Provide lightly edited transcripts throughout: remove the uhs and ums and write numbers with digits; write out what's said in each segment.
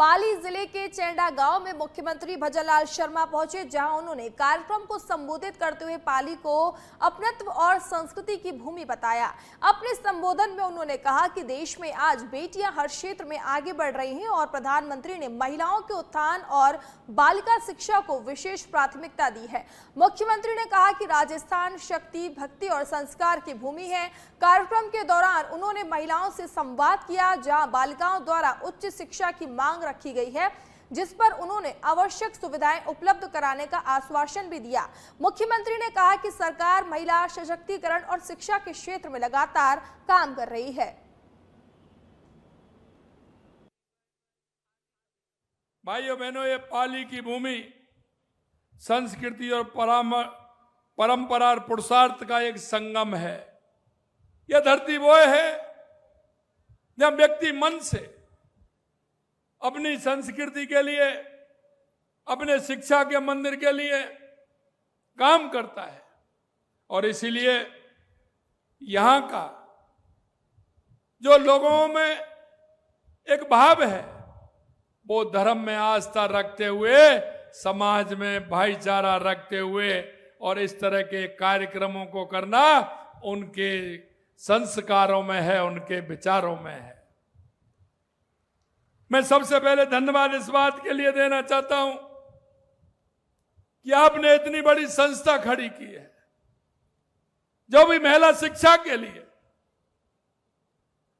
पाली जिले के चेंडा गांव में मुख्यमंत्री भजनलाल शर्मा पहुंचे, जहां उन्होंने कार्यक्रम को संबोधित करते हुए पाली को अपनत्व और संस्कृति की भूमि बताया। अपने संबोधन में उन्होंने कहा कि देश में आज बेटियां हर क्षेत्र में आगे बढ़ रही हैं और प्रधानमंत्री ने महिलाओं के उत्थान और बालिका शिक्षा को विशेष प्राथमिकता दी है। मुख्यमंत्री ने कहा कि राजस्थान शक्ति, भक्ति और संस्कार की भूमि है। कार्यक्रम के दौरान उन्होंने महिलाओं से संवाद किया, जहां बालिकाओं द्वारा उच्च शिक्षा की मांग रखी गई है, जिस पर उन्होंने आवश्यक सुविधाएं उपलब्ध कराने का आश्वासन भी दिया। मुख्यमंत्री ने कहा कि सरकार महिला सशक्तिकरण और शिक्षा के क्षेत्र में लगातार काम कर रही है। भाइयों बहनों, ये पाली की भूमि संस्कृति और परंपरा और पुरुषार्थ का एक संगम है। यह धरती वो है जहां व्यक्ति मन से अपनी संस्कृति के लिए, अपने शिक्षा के मंदिर के लिए काम करता है और इसीलिए यहां का जो लोगों में एक भाव है, वो धर्म में आस्था रखते हुए, समाज में भाईचारा रखते हुए और इस तरह के कार्यक्रमों को करना उनके संस्कारों में है, उनके विचारों में है। मैं सबसे पहले धन्यवाद इस बात के लिए देना चाहता हूं कि आपने इतनी बड़ी संस्था खड़ी की है, जो भी महिला शिक्षा के लिए,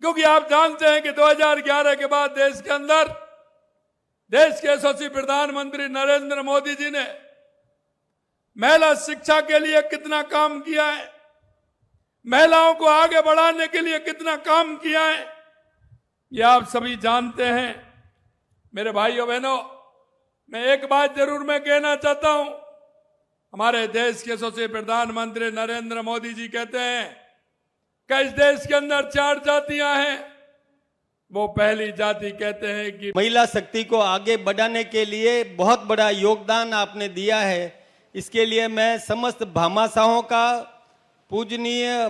क्योंकि आप जानते हैं कि 2011 के बाद देश के अंदर देश के यशस्वी प्रधानमंत्री नरेंद्र मोदी जी ने महिला शिक्षा के लिए कितना काम किया है, महिलाओं को आगे बढ़ाने के लिए कितना काम किया है, ये आप सभी जानते हैं। मेरे भाइयों बहनों, मैं एक बात जरूर मैं कहना चाहता हूं, हमारे देश के यशस्वी प्रधानमंत्री नरेंद्र मोदी जी कहते हैं कि इस देश के अंदर 4 जातियां हैं। वो पहली जाति कहते हैं कि महिला शक्ति को आगे बढ़ाने के लिए बहुत बड़ा योगदान आपने दिया है। इसके लिए मैं समस्त भामाशाहों का, पूजनीय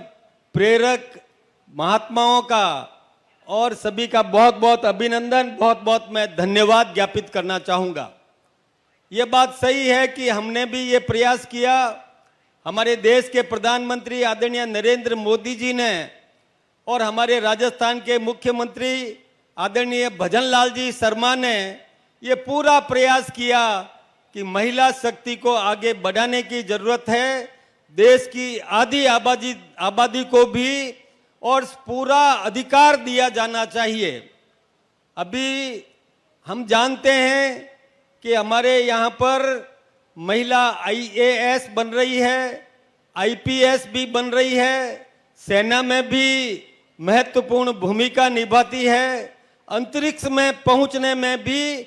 प्रेरक महात्माओं का और सभी का बहुत बहुत अभिनंदन, बहुत बहुत मैं धन्यवाद ज्ञापित करना चाहूँगा। ये बात सही है कि हमने भी ये प्रयास किया, हमारे देश के प्रधानमंत्री आदरणीय नरेंद्र मोदी जी ने और हमारे राजस्थान के मुख्यमंत्री आदरणीय भजनलाल जी शर्मा ने ये पूरा प्रयास किया कि महिला शक्ति को आगे बढ़ाने की जरूरत है। देश की आधी आबादी को भी और पूरा अधिकार दिया जाना चाहिए। अभी हम जानते हैं कि हमारे यहाँ पर महिला IAS बन रही है, IPS भी बन रही है, सेना में भी महत्वपूर्ण भूमिका निभाती है, अंतरिक्ष में पहुंचने में भी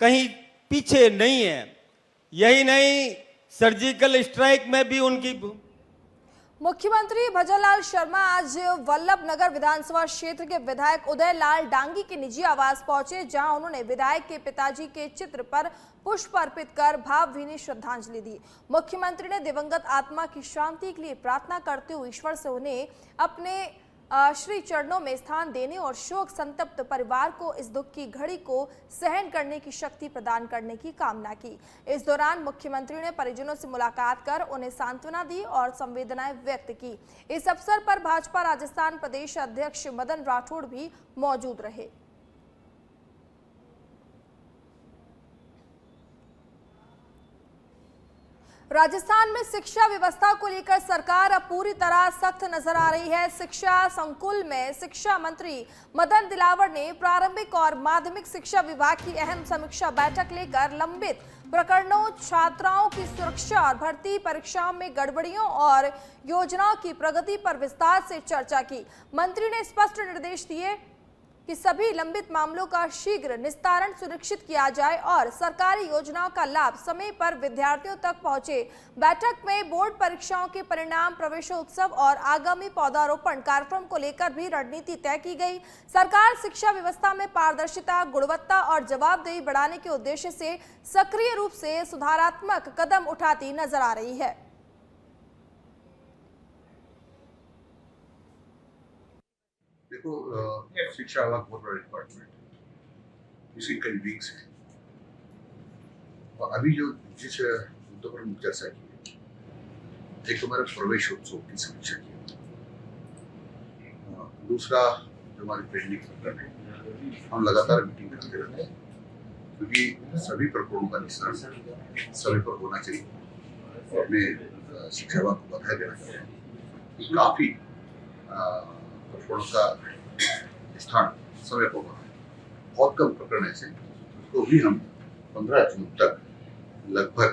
कहीं पीछे नहीं है। यही नहीं, सर्जिकल स्ट्राइक में भी उनकी। मुख्यमंत्री भजनलाल शर्मा आज वल्लभ नगर विधानसभा क्षेत्र के विधायक उदय लाल डांगी के निजी आवास पहुंचे, जहां उन्होंने विधायक के पिताजी के चित्र पर पुष्प अर्पित कर भावभीनी श्रद्धांजलि दी। मुख्यमंत्री ने दिवंगत आत्मा की शांति के लिए प्रार्थना करते हुए ईश्वर से उन्हें अपने श्री चरणों में स्थान देने और शोक संतप्त परिवार को इस दुख की घड़ी को सहन करने की शक्ति प्रदान करने की कामना की। इस दौरान मुख्यमंत्री ने परिजनों से मुलाकात कर उन्हें सांत्वना दी और संवेदनाएं व्यक्त की। इस अवसर पर भाजपा राजस्थान प्रदेश अध्यक्ष मदन राठौड़ भी मौजूद रहे। राजस्थान में शिक्षा व्यवस्था को लेकर सरकार अब पूरी तरह सख्त नजर आ रही है। शिक्षा संकुल में शिक्षा मंत्री मदन दिलावर ने प्रारंभिक और माध्यमिक शिक्षा विभाग की अहम समीक्षा बैठक लेकर लंबित प्रकरणों, छात्राओं की सुरक्षा और भर्ती परीक्षाओं में गड़बड़ियों और योजनाओं की प्रगति पर विस्तार से चर्चा की। मंत्री ने स्पष्ट निर्देश दिए कि सभी लंबित मामलों का शीघ्र निस्तारण सुनिश्चित किया जाए और सरकारी योजनाओं का लाभ समय पर विद्यार्थियों तक पहुंचे। बैठक में बोर्ड परीक्षाओं के परिणाम, प्रवेशोत्सव और आगामी पौधारोपण कार्यक्रम को लेकर भी रणनीति तय की गई। सरकार शिक्षा व्यवस्था में पारदर्शिता, गुणवत्ता और जवाबदेही बढ़ाने के उद्देश्य से सक्रिय रूप से सुधारात्मक कदम उठाती नजर आ रही है। देखो, शिक्षा विभाग बहुत बड़ा डिपार्टमेंट है पिछले कई वीक्स है। और अभी जो जिस मुद्दों पर हम चर्चा की, एक तो हमारे प्रवेश उत्सव की समीक्षा की, दूसरा जो हमारी पेंडिंग प्रकरण है, हम लगातार मीटिंग करते रहते हैं, क्योंकि सभी प्रकरणों का निस्तारण सभी पर होना चाहिए। अपने शिक्षा विभाग को बधाई देना चाहते हैं, काफी प्रकरणों का स्थान समय पर होना है। बहुत कम प्रकरण ऐसे तो भी हम 15 जून तक लगभग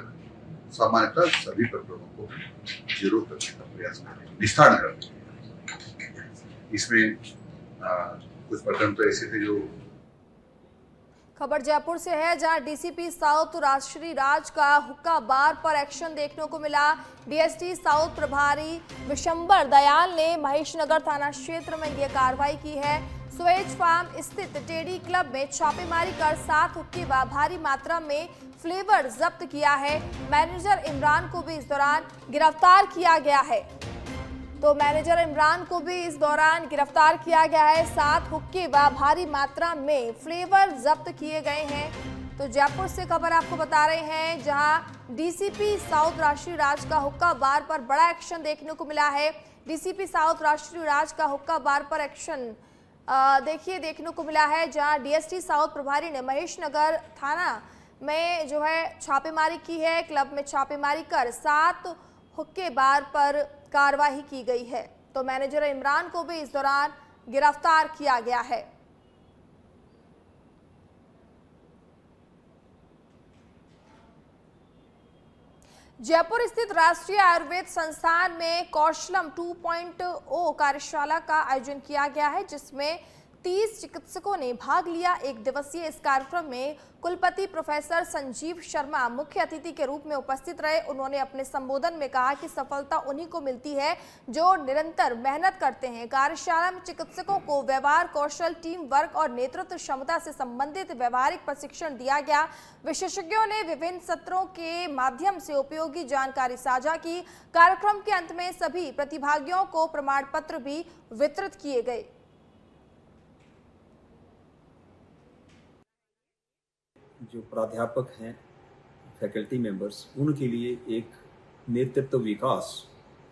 सामान्यतः सभी प्रकरणों को जरूर करने का प्रयास करें, निस्तारण करने। इसमें कुछ प्रकरण तो ऐसे थे जो खबर जयपुर से है, जहां डीसीपी साउथ राजश्री राज का हुक्का बार पर एक्शन देखने को मिला। डीएसटी साउथ प्रभारी विशंबर दयाल ने महेशनगर थाना क्षेत्र में यह कार्रवाई की है। स्वेज फार्म स्थित टेडी क्लब में छापेमारी कर 7 हुक्के व भारी मात्रा में फ्लेवर जब्त किया है। मैनेजर इमरान को भी इस दौरान गिरफ्तार किया गया है। तो मैनेजर इमरान को भी इस दौरान गिरफ्तार किया गया है। 7 हुक्के व भारी मात्रा में फ्लेवर जब्त किए गए हैं। तो जयपुर से खबर आपको बता रहे हैं, जहां डीसीपी साउथ राजश्री राज का हुक्का बार पर बड़ा एक्शन देखने को मिला है। डीसीपी साउथ राजश्री राज का हुक्का बार पर एक्शन देखने को मिला है, जहां डीएसटी साउथ प्रभारी ने महेशनगर थाना में जो है छापेमारी की है। क्लब में छापेमारी कर 7 हुक्के बार पर कार्रवाई की गई है। तो मैनेजर इमरान को भी इस दौरान गिरफ्तार किया गया है। जयपुर स्थित राष्ट्रीय आयुर्वेद संस्थान में कौशलम 2.0 कार्यशाला का आयोजन किया गया है, जिसमें 30 चिकित्सकों ने भाग लिया। 1 दिवसीय इस कार्यक्रम में कुलपति प्रोफेसर संजीव शर्मा मुख्य अतिथि के रूप में उपस्थित रहे। उन्होंने अपने संबोधन में कहा कि सफलता उन्हीं को मिलती है जो निरंतर मेहनत करते हैं। कार्यशाला में चिकित्सकों को व्यवहार कौशल, टीम वर्क और नेतृत्व क्षमता से संबंधित व्यवहारिक प्रशिक्षण दिया गया। विशेषज्ञों ने विभिन्न सत्रों के माध्यम से उपयोगी जानकारी साझा की। कार्यक्रम के अंत में सभी प्रतिभागियों को प्रमाण पत्र भी वितरित किए गए। जो प्राध्यापक हैं, फैकल्टी मेंबर्स, उनके लिए एक नेतृत्व विकास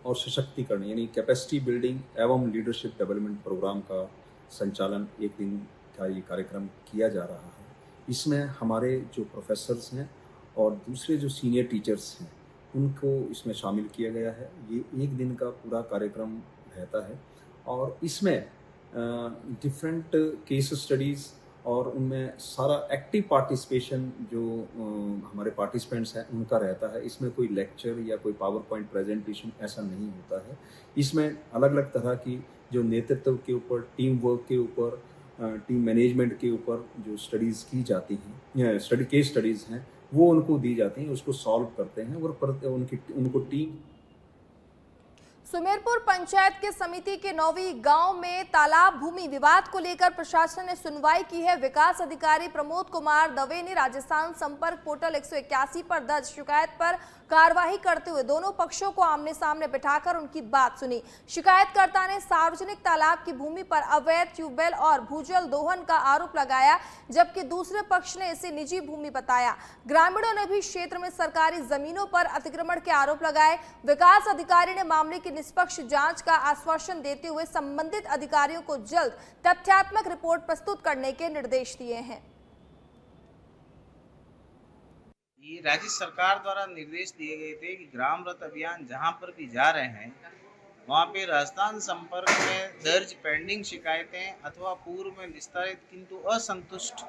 और सशक्तिकरण यानी कैपेसिटी बिल्डिंग एवं लीडरशिप डेवलपमेंट प्रोग्राम का संचालन 1 दिन का ये कार्यक्रम किया जा रहा है। इसमें हमारे जो प्रोफेसर्स हैं और दूसरे जो सीनियर टीचर्स हैं, उनको इसमें शामिल किया गया है। ये 1 दिन का पूरा कार्यक्रम रहता है और इसमें डिफरेंट केस स्टडीज़ और उनमें सारा एक्टिव पार्टिसिपेशन जो हमारे पार्टिसिपेंट्स हैं उनका रहता है। इसमें कोई लेक्चर या कोई पावर पॉइंट प्रेजेंटेशन ऐसा नहीं होता है। इसमें अलग अलग तरह की जो नेतृत्व के ऊपर, टीम वर्क के ऊपर, टीम मैनेजमेंट के ऊपर जो स्टडीज़ की जाती हैं, केस स्टडीज़ हैं, वो उनको दी जाती हैं, उसको सॉल्व करते हैं और उनको टीम। सुमेरपुर पंचायत के समिति के 9वीं गांव में तालाब भूमि विवाद को लेकर प्रशासन ने सुनवाई की है। विकास अधिकारी प्रमोद कुमार दवे ने राजस्थान संपर्क पोर्टल 181 पर दर्ज शिकायत पर कार्रवाई करते हुए दोनों पक्षों को आमने सामने बिठाकर उनकी बात सुनी। शिकायतकर्ता ने सार्वजनिक तालाब की भूमि पर अवैध ट्यूबवेल और भूजल दोहन का आरोप लगाया, जबकि दूसरे पक्ष ने इसे निजी भूमि बताया। ग्रामीणों ने भी क्षेत्र में सरकारी जमीनों पर अतिक्रमण के आरोप लगाए। विकास अधिकारी ने मामले की निष्पक्ष जांच का आश्वासन देते हुए संबंधित अधिकारियों को जल्द तथ्यात्मक रिपोर्ट प्रस्तुत करने के निर्देश दिए हैं। ये राज्य सरकार द्वारा निर्देश दिए गए थे कि ग्राम रथ अभियान जहां पर भी जा रहे हैं वहां पे राजस्थान संपर्क में दर्ज पेंडिंग शिकायतें अथवा पूर्व में निस्तारित किंतु असंतुष्ट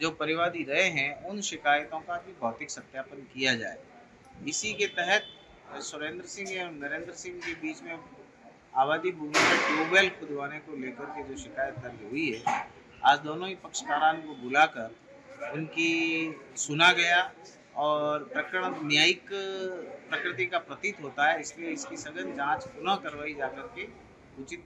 जो परिवादी रहे हैं उन शिकायतों का भी भौतिक सत्यापन किया जाए। इसी के तहत सुरेंद्र सिंह एवं नरेंद्र सिंह के बीच में आबादी भूमि में ट्यूबवेल खुदवाने को लेकर के जो शिकायत दर्ज हुई है, आज दोनों ही पक्षकारों को बुलाकर उनकी सुना गया और प्रकरण न्यायिक प्रकृति का प्रतीत होता है, इसलिए इसकी सघन जांच पुनः करवाई जाकर के उचित।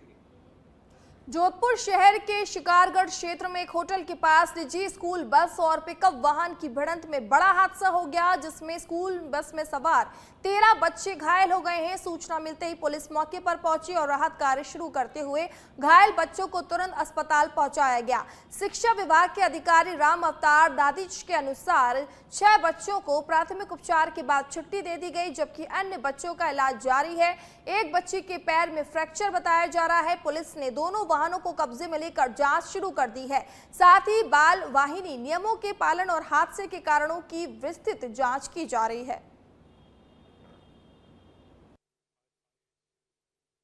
जोधपुर शहर के शिकारगढ़ क्षेत्र में एक होटल के पास निजी स्कूल बस और पिकअप वाहन की भिड़ंत में बड़ा हादसा हो गया, जिसमें स्कूल बस में सवार 13 बच्चे घायल हो गए हैं। सूचना मिलते ही पुलिस मौके पर पहुंची और राहत कार्य शुरू करते हुए घायल बच्चों को तुरंत अस्पताल पहुंचाया गया। शिक्षा विभाग के अधिकारी राम अवतार दादीज के अनुसार 6 बच्चों को प्राथमिक उपचार के बाद छुट्टी दे दी गई, जबकि अन्य बच्चों का इलाज जारी है। एक बच्ची के पैर में फ्रैक्चर बताया जा रहा है। पुलिस ने दोनों वाहनों को कब्जे में लेकर जांच शुरू कर दी है। साथ ही बाल वाहिनी नियमों के पालन और हादसे के कारणों की विस्तृत जांच की जा रही है।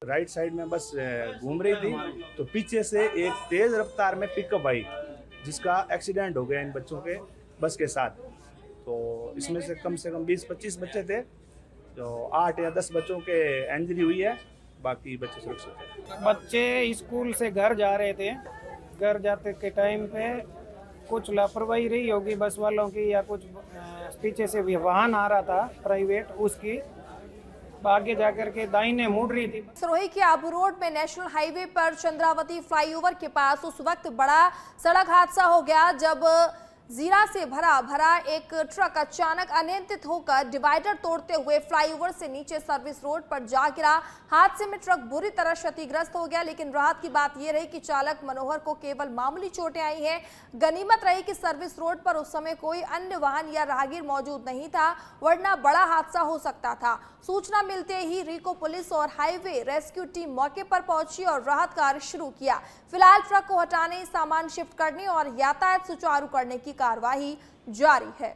राइट साइड में बस घूम रही थी तो पीछे से एक तेज रफ्तार में पिकअप आई, जिसका एक्सीडेंट हो गया इन बच्चों के बस के साथ। तो इसमें से कम 20-25 बच्चे थे, जो 8 या 10 बच्चों के इंजरी हुई है, बाकी बच्चे सुरक्षित हैं। बच्चे स्कूल से घर जा रहे थे, घर जाते के टाइम पे कुछ लापरवाही रही होगी बस वालों की, या कुछ पीछे से भी वाहन आ रहा था प्राइवेट, उसकी आगे जाकर के दाहिने मुड़ रही थी। सिरोही के आबू रोड में नेशनल हाईवे पर चंद्रावती फ्लाईओवर के पास उस वक्त बड़ा सड़क हादसा हो गया जब जीरा से भरा एक ट्रक अचानक अनियंत्रित होकर डिवाइडर तोड़ते हुए फ्लाईओवर से नीचे सर्विस रोड पर जा गिरा। हादसे में ट्रक बुरी तरह क्षतिग्रस्त हो गया, लेकिन राहत की बात यह रही कि चालक मनोहर को केवल मामूली चोटें आई हैं। गनीमत रही कि सर्विस रोड पर उस समय कोई अन्य वाहन या राहगीर मौजूद नहीं था, वरना बड़ा हादसा हो सकता था। सूचना मिलते ही रिको पुलिस और हाईवे रेस्क्यू टीम मौके पर पहुंची और राहत कार्य शुरू किया। फिलहाल ट्रक को हटाने, सामान शिफ्ट करने और यातायात सुचारू करने की कार्रवाई जारी है।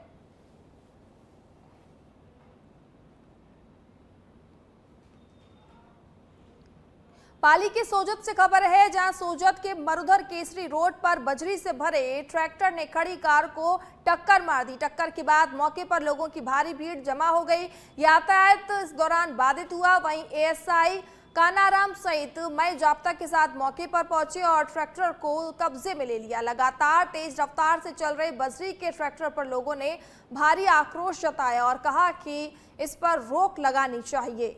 पाली के सोजत से खबर है, जहां सोजत के मरुधर केसरी रोड पर बजरी से भरे ट्रैक्टर ने खड़ी कार को टक्कर मार दी। टक्कर के बाद मौके पर लोगों की भारी भीड़ जमा हो गई। यातायात इस दौरान बाधित हुआ। वहीं एएसआई कानाराम सहित मई जाब्ता के साथ मौके पर पहुंचे और ट्रैक्टर को कब्जे में ले लिया। लगातार तेज रफ्तार से चल रहे बजरी के ट्रैक्टर पर लोगों ने भारी आक्रोश जताया और कहा कि इस पर रोक लगानी चाहिए।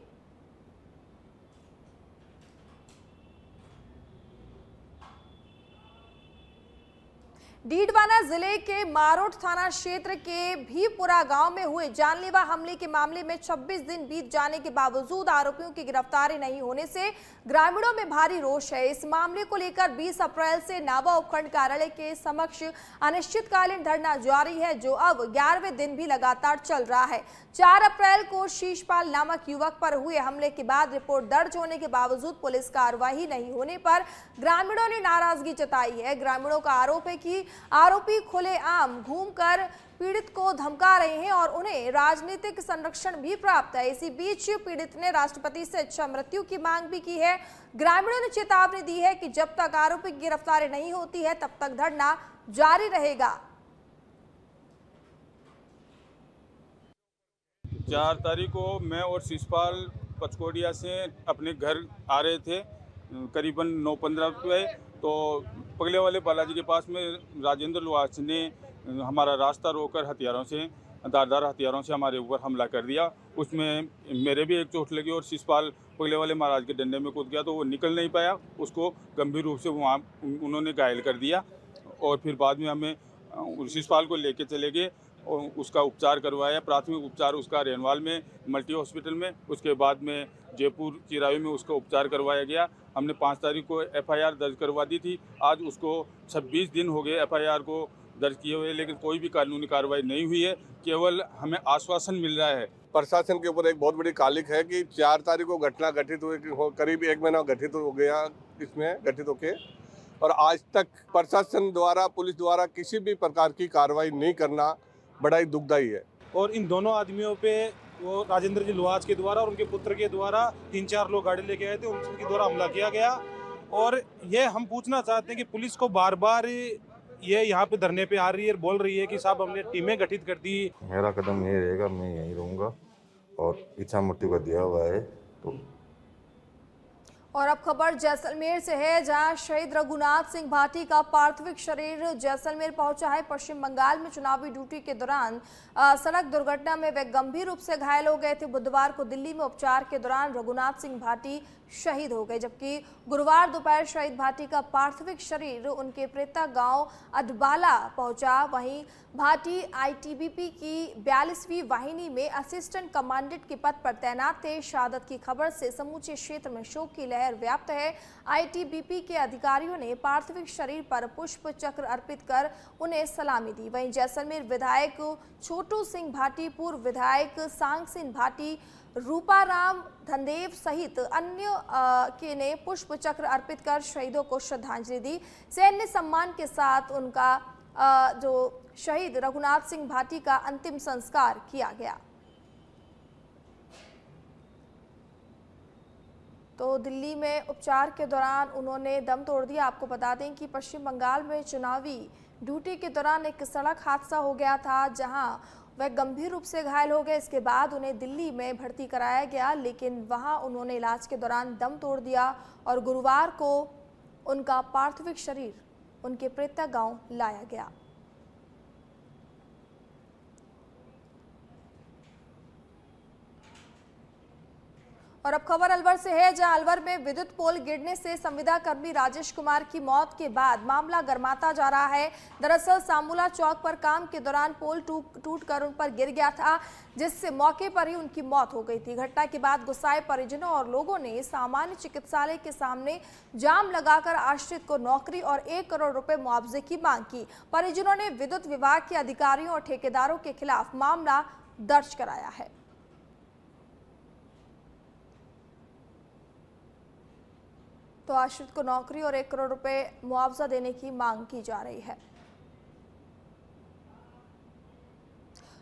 डीडवाना जिले के मारोट थाना क्षेत्र के भीपुरा गांव में हुए जानलेवा हमले के मामले में 26 दिन बीत जाने के बावजूद आरोपियों की गिरफ्तारी नहीं होने से ग्रामीणों में भारी रोष है। इस मामले को लेकर 20 अप्रैल से नावा उपखंड कार्यालय के समक्ष अनिश्चितकालीन धरना जारी है, जो अब 11वें दिन भी लगातार चल रहा है। 4 अप्रैल को शीशपाल नामक युवक पर हुए हमले के बाद रिपोर्ट दर्ज होने के बावजूद पुलिस कार्रवाई नहीं होने पर ग्रामीणों ने नाराजगी जताई है। ग्रामीणों का आरोप है कि आरोपी खुलेआम घूमकर पीड़ित को धमका रहे हैं और उन्हें राजनीतिक संरक्षण भी प्राप्त है। इसी बीच पीड़ित ने राष्ट्रपति से इच्छा मृत्यु की मांग भी की है। ग्रामीणों ने चेतावनी दी है कि जब तक आरोपी की गिरफ्तारी नहीं होती है तब तक धरना जारी रहेगा। 4 तारीख को मैं और शिशपाल पचकोडिया से अपने घर आ रहे थे, करीबन 9:15 पे, तो पगले वाले बालाजी के पास में राजेंद्र लुआस ने हमारा रास्ता रोककर धारदार हथियारों से हमारे ऊपर हमला कर दिया। उसमें मेरे भी एक चोट लगी और शिशपाल पगले वाले महाराज के डंडे में कूद गया, तो वो निकल नहीं पाया। उसको गंभीर रूप से वहाँ उन्होंने घायल कर दिया और फिर बाद में हमें शिशपाल को लेके चले गए और उसका उपचार करवाया। प्राथमिक उपचार उसका रेनवाल में मल्टी हॉस्पिटल में, उसके बाद में जयपुर चिरायू में उसका उपचार करवाया गया। हमने 5 तारीख को एफआईआर दर्ज करवा दी थी। आज उसको 26 दिन हो गए एफआईआर को दर्ज किए हुए, लेकिन कोई भी कानूनी कार्रवाई नहीं हुई है। केवल हमें आश्वासन मिल रहा है। प्रशासन के ऊपर एक बहुत बड़ी कालिक है कि 4 तारीख को घटना घटित हुई, करीब 1 महीना घटित हो गया इसमें घटित होके, और आज तक प्रशासन द्वारा, पुलिस द्वारा किसी भी प्रकार की कार्रवाई नहीं करना बड़ा ही दुखदायी है। और इन दोनों आदमियों पे वो राजेंद्र जी लुआज के द्वारा और उनके पुत्र के द्वारा 3-4 लोग गाड़ी लेके आए थे, उनके द्वारा हमला किया गया। और ये हम पूछना चाहते हैं कि पुलिस को बार बार ये यहाँ पे धरने पे आ रही है, बोल रही है कि साहब हमने टीमें गठित कर दी। मेरा कदम ये रहेगा, मैं यहीं रहूँगा और इच्छा मृत्यु का दिया हुआ है। तो और अब खबर जैसलमेर से है, जहां शहीद रघुनाथ सिंह भाटी का पार्थिव शरीर जैसलमेर पहुंचा है। पश्चिम बंगाल में चुनावी ड्यूटी के दौरान सड़क दुर्घटना में वे गंभीर रूप से घायल हो गए थे। बुधवार को दिल्ली में उपचार के दौरान रघुनाथ सिंह भाटी शहीद हो गए, जबकि गुरुवार दोपहर शहीद भाटी का पार्थिव शरीर उनके प्रेता गांव अडबाला पहुंचा। वहीं भाटी आईटीबीपी की 42वीं वाहिनी में असिस्टेंट कमांडेंट के पद पर तैनात थे। शहादत की खबर से समूचे क्षेत्र में शोक की लहर व्याप्त है। आईटीबीपी के अधिकारियों ने पार्थिव शरीर पर पुष्प चक्र अर्पित कर उन्हें सलामी दी। वहीं जैसलमेर विधायक छोटू सिंह भाटी, पूर्व विधायक सांग सिंह भाटी, रूपाराम धनदेव सहित अन्य के ने पुष्प चक्र अर्पित कर शहीदों को श्रद्धांजलि दी। सैन्य सम्मान के साथ उनका जो शहीद रघुनाथ सिंह भाटी का अंतिम संस्कार किया गया। तो दिल्ली में उपचार के दौरान उन्होंने दम तोड़ दिया। आपको बता दें कि पश्चिम बंगाल में चुनावी ड्यूटी के दौरान एक सड़क हादसा हो गया था, जहां वह गंभीर रूप से घायल हो गए। इसके बाद उन्हें दिल्ली में भर्ती कराया गया, लेकिन वहां उन्होंने इलाज के दौरान दम तोड़ दिया और गुरुवार को उनका पार्थिव शरीर उनके प्रेता गांव लाया गया। और अब खबर अलवर से है, जहां अलवर में विद्युत पोल गिरने से संविदा कर्मी राजेश कुमार की मौत के बाद मामला गर्माता जा रहा है। दरअसल सामूला चौक पर काम के दौरान पोल टूटकर उन पर गिर गया था, जिससे मौके पर ही उनकी मौत हो गई थी। घटना के बाद गुस्साए परिजनों और लोगों ने सामान्य चिकित्सालय के सामने जाम लगाकर आश्रित को नौकरी और 1 करोड़ रुपए मुआवजे की मांग की। परिजनों ने विद्युत विभाग के अधिकारियों और ठेकेदारों के खिलाफ मामला दर्ज कराया है। तो आश्रित को नौकरी और 1 करोड़ रुपए मुआवजा देने की मांग की जा रही है।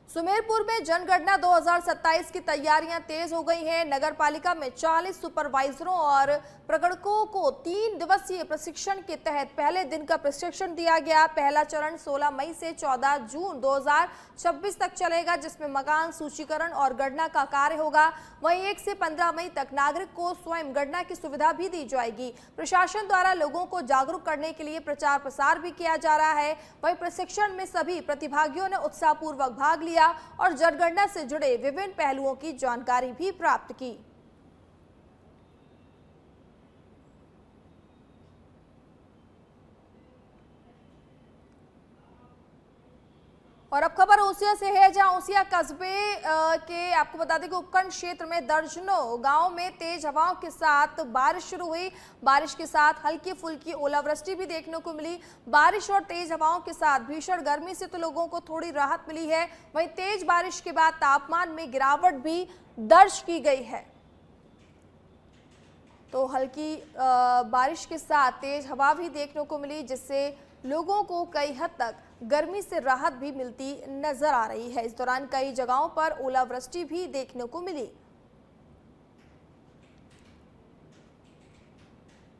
सुमेरपुर में जनगणना 2027 की तैयारियां तेज हो गई हैं। नगर पालिका में 40 सुपरवाइजरों और प्रगणकों को 3 दिवसीय प्रशिक्षण के तहत पहले दिन का प्रशिक्षण दिया गया। पहला चरण 16 मई से 14 जून 2026 तक चलेगा, जिसमें मकान सूचीकरण और गणना का कार्य होगा। वहीं 1 से 15 मई तक नागरिक को स्वयं गणना की सुविधा भी दी जाएगी। प्रशासन द्वारा लोगों को जागरूक करने के लिए प्रचार प्रसार भी किया जा रहा है। वहीं प्रशिक्षण में सभी प्रतिभागियों ने उत्साहपूर्वक भाग लिया और जनगणना से जुड़े विभिन्न पहलुओं की जानकारी भी प्राप्त की। और अब खबर ओसिया से है, जहां ओसिया कस्बे के आपको बता दें कि उपखंड क्षेत्र में दर्जनों गांव में तेज हवाओं के साथ बारिश शुरू हुई। बारिश के साथ हल्की फुल्की ओलावृष्टि भी देखने को मिली। बारिश और तेज हवाओं के साथ भीषण गर्मी से तो लोगों को थोड़ी राहत मिली है। वहीं तेज बारिश के बाद तापमान में गिरावट भी दर्ज की गई है। तो हल्की बारिश के साथ तेज हवा भी देखने को मिली, जिससे लोगों को कई हद तक गर्मी से राहत भी मिलती नजर आ रही है। इस दौरान कई जगहों पर ओलावृष्टि भी देखने को मिली।